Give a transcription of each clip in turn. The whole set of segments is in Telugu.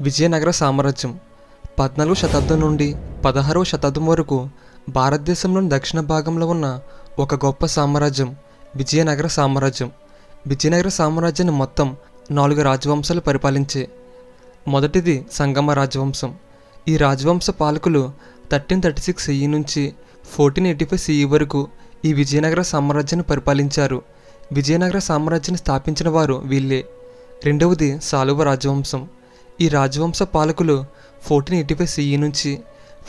విజయనగర సామ్రాజ్యం 14వ శతాబ్దం నుండి 16వ శతాబ్దం వరకు భారతదేశంలోని దక్షిణ భాగంలో ఉన్న ఒక గొప్ప సామ్రాజ్యం విజయనగర సామ్రాజ్యం. విజయనగర సామ్రాజ్యాన్ని మొత్తం 4 రాజవంశాలు పరిపాలించే. మొదటిది సంగమ రాజవంశం. ఈ రాజవంశ పాలకులు 1336 CE నుంచి 1485 CE వరకు ఈ విజయనగర సామ్రాజ్యాన్ని పరిపాలించారు. విజయనగర సామ్రాజ్యాన్ని స్థాపించిన వారు వీళ్ళే. రెండవది సాలువ రాజవంశం. ఈ రాజవంశ పాలకులు 1485 CE నుంచి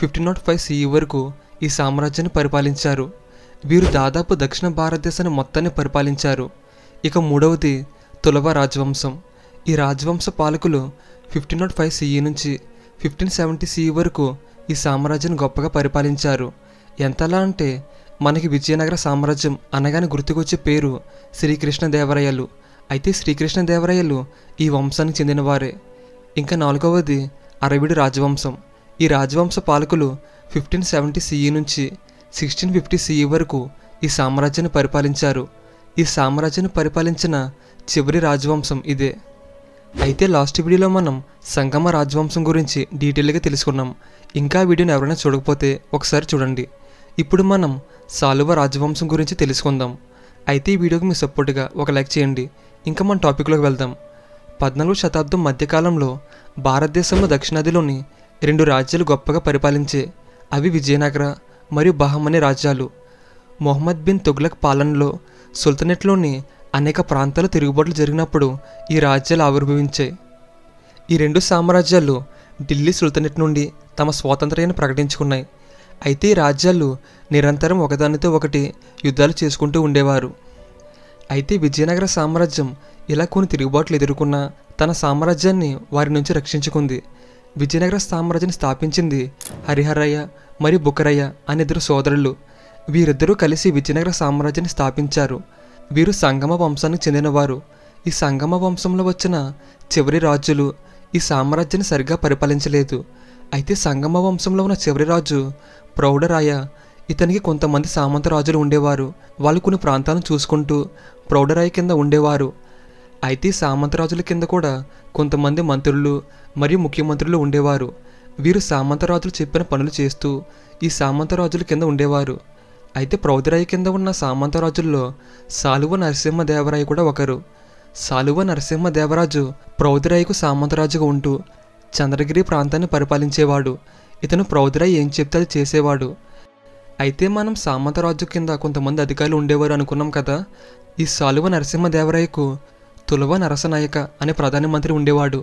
1505 CE వరకు ఈ సామ్రాజ్యాన్ని పరిపాలించారు. వీరు దాదాపు దక్షిణ భారతదేశాన్ని మొత్తాన్ని పరిపాలించారు. ఇక మూడవది తులవ రాజవంశం. ఈ రాజవంశ పాలకులు 1505 CE నుంచి 1570 CE వరకు ఈ సామ్రాజ్యాన్ని గొప్పగా పరిపాలించారు. ఎంతలా అంటే మనకి విజయనగర సామ్రాజ్యం అనగానే గుర్తుకొచ్చే పేరు శ్రీకృష్ణదేవరాయలు. అయితే శ్రీకృష్ణదేవరాయలు ఈ వంశానికి చెందినవారే. ఇంకా నాలుగవది అరవిడు రాజవంశం. ఈ రాజవంశ పాలకులు 1570 CE నుంచి 1650 CE వరకు ఈ సామ్రాజ్యాన్ని పరిపాలించారు. ఈ సామ్రాజ్యాన్ని పరిపాలించిన చివరి రాజవంశం ఇదే. అయితే లాస్ట్ వీడియోలో మనం సంగమ రాజవంశం గురించి డీటెయిల్గా తెలుసుకున్నాం. ఇంకా వీడియోని ఎవరైనా చూడకపోతే ఒకసారి చూడండి. ఇప్పుడు మనం సాలువ రాజవంశం గురించి తెలుసుకుందాం. అయితే ఈ వీడియోకి మీ సపోర్ట్గా ఒక లైక్ చేయండి. ఇంకా మన టాపిక్లోకి వెళ్దాం. 14వ శతాబ్దం మధ్యకాలంలో భారతదేశంలో దక్షిణాదిలోని 2 రాజ్యాలు గొప్పగా పరిపాలించే. అవి విజయనగర మరియు బహమనీ రాజ్యాలు. మొహమ్మద్ బిన్ తుగ్లక్ పాలనలో సుల్తనేట్లోని అనేక ప్రాంతాలు తిరుగుబాట్లు జరిగినప్పుడు ఈ రాజ్యాలు ఆవిర్భవించాయి. ఈ 2 సామ్రాజ్యాలు ఢిల్లీ సుల్తనేట్ నుండి తమ స్వాతంత్ర్యాన్ని ప్రకటించుకున్నాయి. అయితే ఈ రాజ్యాలు నిరంతరం ఒకదానితో ఒకటి యుద్ధాలు చేసుకుంటూ ఉండేవారు. అయితే విజయనగర సామ్రాజ్యం ఇలా కొన్ని తిరుగుబాట్లు ఎదుర్కొన్న తన సామ్రాజ్యాన్ని వారి నుంచి రక్షించుకుంది. విజయనగర సామ్రాజ్యాన్ని స్థాపించింది హరిహరయ్య మరియు బుక్కరయ్య అనే 2 సోదరులు. వీరిద్దరూ కలిసి విజయనగర సామ్రాజ్యాన్ని స్థాపించారు. వీరు సంగమ వంశానికి చెందినవారు. ఈ సంగమ వంశంలో వచ్చిన చివరి రాజులు ఈ సామ్రాజ్యాన్ని సరిగ్గా పరిపాలించలేదు. అయితే సంగమ వంశంలో ఉన్న చివరి రాజు ప్రౌఢరాయ. ఇతనికి కొంతమంది సామంత రాజులు ఉండేవారు. వాళ్ళు కొన్ని ప్రాంతాలను చూసుకుంటూ ప్రౌఢరాయ కింద ఉండేవారు. అయితే సామంత రాజుల కింద కూడా కొంతమంది మంత్రులు మరియు ముఖ్యమంత్రులు ఉండేవారు. వీరు సామంత రాజులు చెప్పిన పనులు చేస్తూ ఈ సామంత రాజుల కింద ఉండేవారు. అయితే ప్రౌఢరాయ కింద ఉన్న సామంత రాజుల్లో సాలువ నరసింహదేవరాయ కూడా ఒకరు. సాలువ నరసింహదేవరాజు ప్రౌఢరాయకు సామంతరాజుగా ఉంటూ చంద్రగిరి ప్రాంతాన్ని పరిపాలించేవాడు. ఇతను ప్రౌఢరాయ ఏం చెప్తే అది చేసేవాడు. అయితే మనం సామంతరాజు కింద కొంతమంది అధికారులు ఉండేవారు అనుకున్నాం కదా. ఈ సాలువ నరసింహదేవరాయకు తులవ నరసనాయక అనే ప్రధానమంత్రి ఉండేవాడు.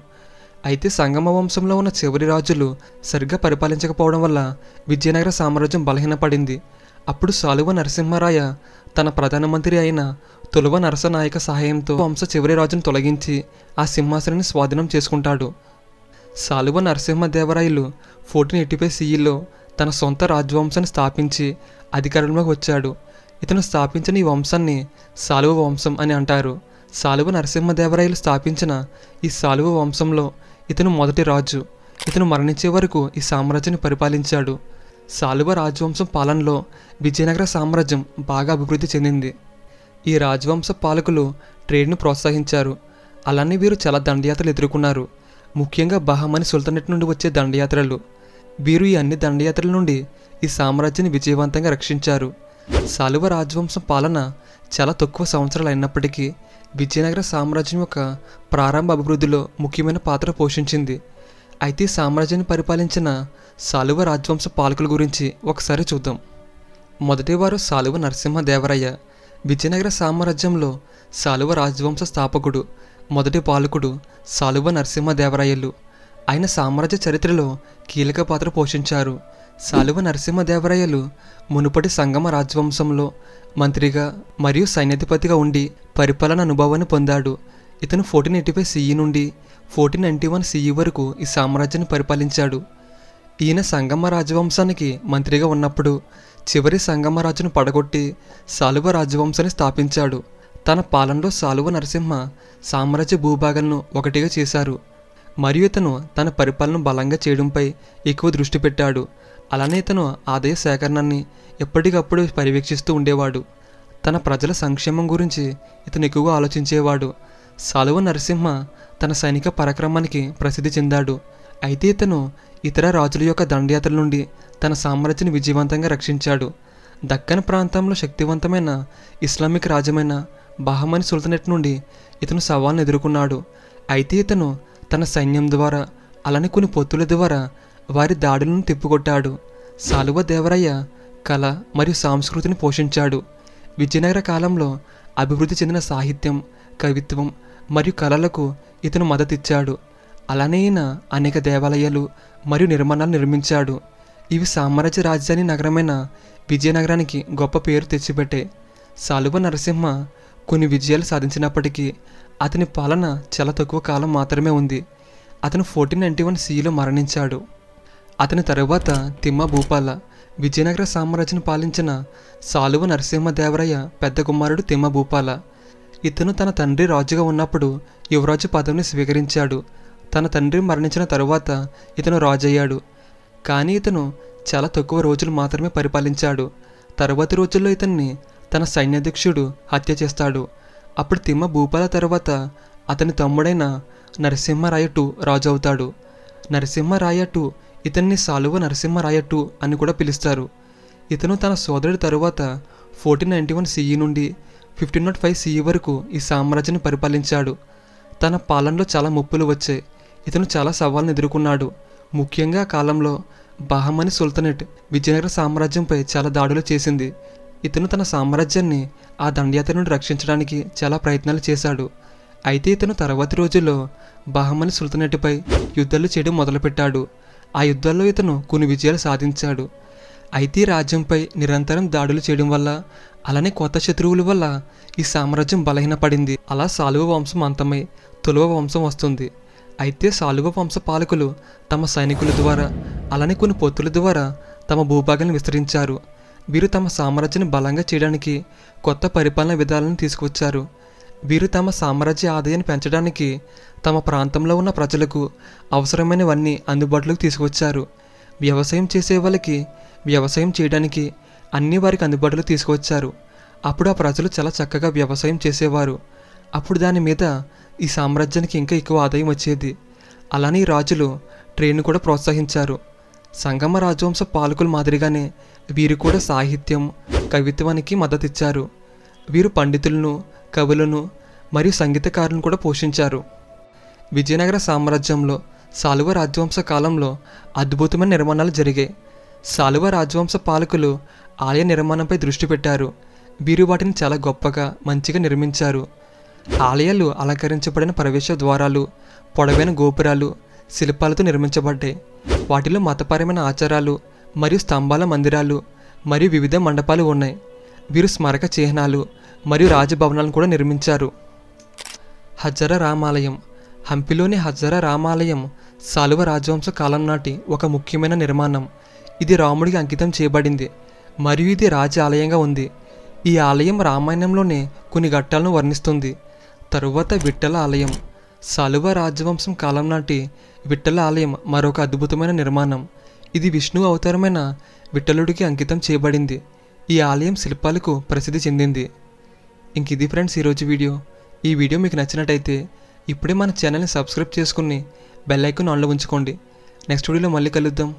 అయితే సంగమ వంశంలో ఉన్న చివరి రాజులు సరిగ్గా పరిపాలించకపోవడం వల్ల విజయనగర సామ్రాజ్యం బలహీనపడింది. అప్పుడు సాలువ నరసింహరాయ తన ప్రధానమంత్రి అయిన తులవ నరసనాయక సహాయంతో వంశ చివరి రాజును తొలగించి ఆ సింహాసనాన్ని స్వాధీనం చేసుకుంటాడు. సాలువ నరసింహదేవరాయలు 1485 CEలో తన సొంత రాజవంశాన్ని స్థాపించి అధికారంలోకి వచ్చాడు. ఇతను స్థాపించిన ఈ వంశాన్ని సాలువ వంశం అని అంటారు. సాలువ నరసింహదేవరాయలు స్థాపించిన ఈ సాలువ వంశంలో ఇతను మొదటి రాజు. ఇతను మరణించే వరకు ఈ సామ్రాజ్యాన్ని పరిపాలించాడు. సాలువ రాజవంశం పాలనలో విజయనగర సామ్రాజ్యం బాగా అభివృద్ధి చెందింది. ఈ రాజవంశ పాలకులు ట్రేడ్ను ప్రోత్సహించారు. అలానే వీరు చాలా దండయాత్రలు ఎదుర్కొన్నారు. ముఖ్యంగా బహమనీ సుల్తనేట్ నుండి వచ్చే దండయాత్రలు. వీరు ఈ అన్ని దండయాత్రల నుండి ఈ సామ్రాజ్యాన్ని విజయవంతంగా రక్షించారు. సాలువ రాజవంశం పాలన చాలా తక్కువ సంవత్సరాలు అయినప్పటికీ విజయనగర సామ్రాజ్యం యొక్క ప్రారంభ అభివృద్ధిలో ముఖ్యమైన పాత్ర పోషించింది. అయితే ఈ సామ్రాజ్యాన్ని పరిపాలించిన సాలువ రాజవంశ పాలకుల గురించి ఒకసారి చూద్దాం. మొదటివారు సాలువ నరసింహదేవరాయ. విజయనగర సామ్రాజ్యంలో సాలువ రాజవంశ స్థాపకుడు మొదటి పాలకుడు సాలువ నరసింహదేవరాయలు. ఆయన సామ్రాజ్య చరిత్రలో కీలక పాత్ర పోషించారు. సాలువ నరసింహదేవరాయలు మునుపటి సంగమ రాజవంశంలో మంత్రిగా మరియు సైన్యాధిపతిగా ఉండి పరిపాలన అనుభవాన్ని పొందాడు. ఇతను 1485 CE నుండి 1491 CE వరకు ఈ సామ్రాజ్యాన్ని పరిపాలించాడు. ఈయన సంగమ రాజవంశానికి మంత్రిగా ఉన్నప్పుడు చివరి సంగమ రాజును పడగొట్టి సాలువ రాజవంశాన్ని స్థాపించాడు. తన పాలనలో సాలువ నరసింహ సామ్రాజ్య భూభాగాలను ఒకటిగా చేశారు. మరియు ఇతను తన పరిపాలన బలంగా చేయడంపై ఎక్కువ దృష్టి పెట్టాడు. అలానే ఇతను ఆదాయ సేకరణని ఎప్పటికప్పుడు పర్యవేక్షిస్తూ ఉండేవాడు. తన ప్రజల సంక్షేమం గురించి ఇతను ఎక్కువగా ఆలోచించేవాడు. సాలువ నరసింహ తన సైనిక పరాక్రమానికి ప్రసిద్ధి చెందాడు. అయితే ఇతను ఇతర రాజుల యొక్క దండయాత్రల నుండి తన సామ్రాజ్యాన్ని విజయవంతంగా రక్షించాడు. దక్కన్ ప్రాంతంలో శక్తివంతమైన ఇస్లామిక్ రాజ్యమైన బహమని సుల్తానేట్ నుండి ఇతను సవాల్ను ఎదుర్కొన్నాడు. అయితే ఇతను తన సైన్యం ద్వారా అలానే కొన్ని పొత్తుల ద్వారా వారి దాడులను తిప్పికొట్టాడు. సాలువ దేవరయ్య కళ మరియు సంస్కృతిని పోషించాడు. విజయనగర కాలంలో అభివృద్ధి చెందిన సాహిత్యం, కవిత్వం మరియు కళలకు ఇతను మద్దతిచ్చాడు. అలానే ఈయన అనేక దేవాలయాలు మరియు నిర్మాణాలు నిర్మించాడు. ఇవి సామ్రాజ్య రాజధాని నగరమైన విజయనగరానికి గొప్ప పేరు తెచ్చిపెట్టే. సాలువ నరసింహ కొన్ని విజయాలు సాధించినప్పటికీ అతని పాలన చాలా తక్కువ కాలం మాత్రమే ఉంది. అతను 1491 CEలో మరణించాడు. అతని తరువాత తిమ్మ భూపాల విజయనగర సామ్రాజ్యాన్ని పాలించిన సాలువ నరసింహదేవరయ్య పెద్ద కుమారుడు తిమ్మ భూపాల. ఇతను తన తండ్రి రాజుగా ఉన్నప్పుడు యువరాజు పదవిని స్వీకరించాడు. తన తండ్రి మరణించిన తరువాత ఇతను రాజయ్యాడు. కానీ ఇతను చాలా తక్కువ రోజులు మాత్రమే పరిపాలించాడు. తరువాతి రోజుల్లో ఇతన్ని తన సైన్యాధ్యక్షుడు హత్య చేస్తాడు. అప్పుడు తిమ్మ భూపాల తర్వాత అతని తమ్ముడైన నరసింహరాయ II రాజు అవుతాడు. నరసింహరాయ II ఇతన్ని సాలువ నరసింహరాయ II అని కూడా పిలుస్తారు. ఇతను తన సోదరుడి తరువాత 1491 CE నుండి 1505 CE వరకు ఈ సామ్రాజ్యాన్ని పరిపాలించాడు. తన పాలనలో చాలా ముప్పులు వచ్చాయి. ఇతను చాలా సవాళ్ళను ఎదుర్కొన్నాడు. ముఖ్యంగా ఆ కాలంలో బహమని సుల్తానేట్ విజయనగర సామ్రాజ్యంపై చాలా దాడులు చేసింది. ఇతను తన సామ్రాజ్యాన్ని ఆ దండయాత్ర నుండి రక్షించడానికి చాలా ప్రయత్నాలు చేశాడు. అయితే ఇతను తర్వాతి రోజుల్లో బహమని సుల్తానేట్పై యుద్ధాలు చేయడం మొదలుపెట్టాడు. ఆ యుద్ధాల్లో ఇతను కొన్ని విజయాలు సాధించాడు. అయితే రాజ్యంపై నిరంతరం దాడులు చేయడం వల్ల అలానే కొత్త శత్రువుల వల్ల ఈ సామ్రాజ్యం బలహీనపడింది. అలా సాలువ వంశం అంతమై తులువ వంశం వస్తుంది. అయితే సాలువ వంశ పాలకులు తమ సైనికుల ద్వారా అలానే కొన్ని పొత్తుల ద్వారా తమ భూభాగాన్ని విస్తరించారు. వీరు తమ సామ్రాజ్యాన్ని బలంగా చేయడానికి కొత్త పరిపాలన విధానాలను తీసుకువచ్చారు. వీరు తమ సామ్రాజ్య ఆదాయాన్ని పెంచడానికి తమ ప్రాంతంలో ఉన్న ప్రజలకు అవసరమైనవన్నీ అందుబాటులోకి తీసుకువచ్చారు. వ్యవసాయం చేసే వాళ్ళకి వ్యవసాయం చేయడానికి అన్నీ వారికి అందుబాటులో తీసుకువచ్చారు. అప్పుడు ఆ ప్రజలు చాలా చక్కగా వ్యవసాయం చేసేవారు. అప్పుడు దాని మీద ఈ సామ్రాజ్యానికి ఇంకా ఎక్కువ ఆదాయం వచ్చేది. అలానే ఈ రాజులు ట్రేడ్ను కూడా ప్రోత్సహించారు. సంగమ రాజవంశ పాలకుల మాదిరిగానే వీరు కూడా సాహిత్యం, కవిత్వానికి మద్దతిచ్చారు. వీరు పండితులను, కవులను మరియు సంగీతకారులను కూడా పోషించారు. విజయనగర సామ్రాజ్యంలో సాలువ రాజవంశ కాలంలో అద్భుతమైన నిర్మాణాలు జరిగాయి. సాలువ రాజవంశ పాలకులు ఆలయ నిర్మాణంపై దృష్టి పెట్టారు. వీరు వాటిని చాలా గొప్పగా మంచిగా నిర్మించారు. ఆలయాలు అలంకరించబడిన ప్రవేశ ద్వారాలు, పొడవైన గోపురాలు, శిల్పాలతో నిర్మించబడ్డాయి. వాటిలో మతపరమైన ఆచారాలు మరియు స్తంభాల మందిరాలు మరియు వివిధ మండపాలు ఉన్నాయి. వీరు స్మారక చిహ్నాలు మరియు రాజభవనాలను కూడా నిర్మించారు. హజారా రామాలయం. హంపిలోని హజారా రామాలయం సాలువ రాజవంశ కాలం నాటి ఒక ముఖ్యమైన నిర్మాణం. ఇది రాముడికి అంకితం చేయబడింది మరియు ఇది రాజ ఆలయంగా ఉంది. ఈ ఆలయం రామాయణంలోనే కొన్ని ఘట్టాలను వర్ణిస్తుంది. తరువాత విఠల ఆలయం. సాలువ రాజవంశం కాలం నాటి విఠల ఆలయం మరొక అద్భుతమైన నిర్మాణం. ఇది విష్ణు అవతారమైన విఠలుడికి అంకితం చేయబడింది. ఈ ఆలయం శిల్పాలకు ప్రసిద్ధి చెందింది. ఇంక ఇది ఫ్రెండ్స్ ఈరోజు వీడియో. ఈ వీడియో మీకు నచ్చినట్టయితే ఇప్పుడే మన ఛానల్ని సబ్స్క్రైబ్ చేసుకుని బెల్ ఐకాన్ ఆన్లో ఉంచుకోండి. నెక్స్ట్ వీడియోలో మళ్ళీ కలుద్దాం.